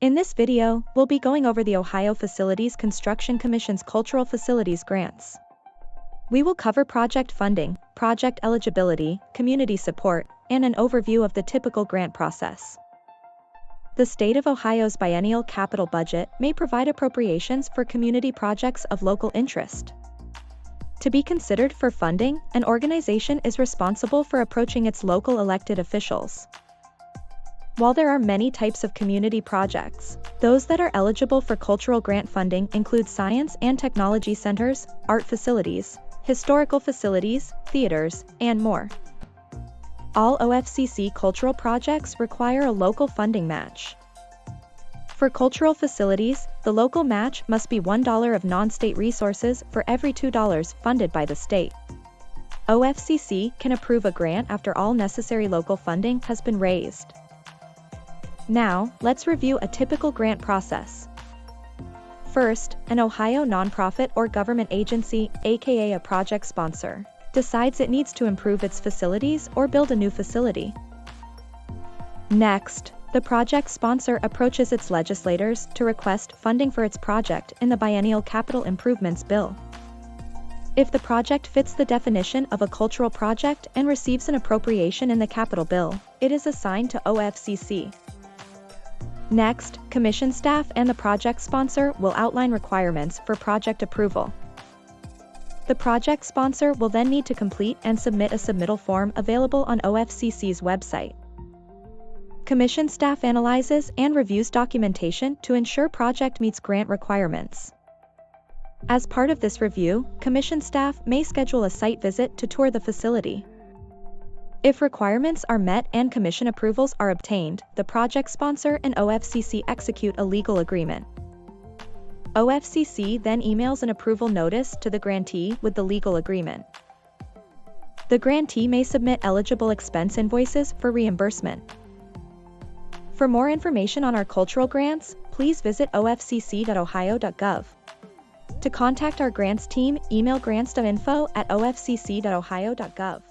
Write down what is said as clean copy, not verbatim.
In this video, we'll be going over the Ohio Facilities Construction Commission's Cultural Facilities Grants. We will cover project funding, project eligibility, community support, and an overview of the typical grant process. The state of Ohio's biennial capital budget may provide appropriations for community projects of local interest. To be considered for funding, an organization is responsible for approaching its local elected officials. While there are many types of community projects, those that are eligible for cultural grant funding include science and technology centers, art facilities, historical facilities, theaters, and more. All OFCC cultural projects require a local funding match. For cultural facilities, the local match must be $1 of non-state resources for every $2 funded by the state. OFCC can approve a grant after all necessary local funding has been raised. Now, let's review a typical grant process. First, an Ohio nonprofit or government agency, aka a project sponsor, decides it needs to improve its facilities or build a new facility. Next, the project sponsor approaches its legislators to request funding for its project in the Biennial Capital Improvements Bill. If the project fits the definition of a cultural project and receives an appropriation in the capital bill, it is assigned to OFCC. Next, commission staff and the project sponsor will outline requirements for project approval. The project sponsor will then need to complete and submit a submittal form available on OFCC's website. Commission staff analyzes and reviews documentation to ensure project meets grant requirements. As part of this review, commission staff may schedule a site visit to tour the facility. If requirements are met and commission approvals are obtained, the project sponsor and OFCC execute a legal agreement. OFCC then emails an approval notice to the grantee with the legal agreement. The grantee may submit eligible expense invoices for reimbursement. For more information on our cultural grants, please visit ofcc.ohio.gov. To contact our grants team, email grants.info@ofcc.ohio.gov.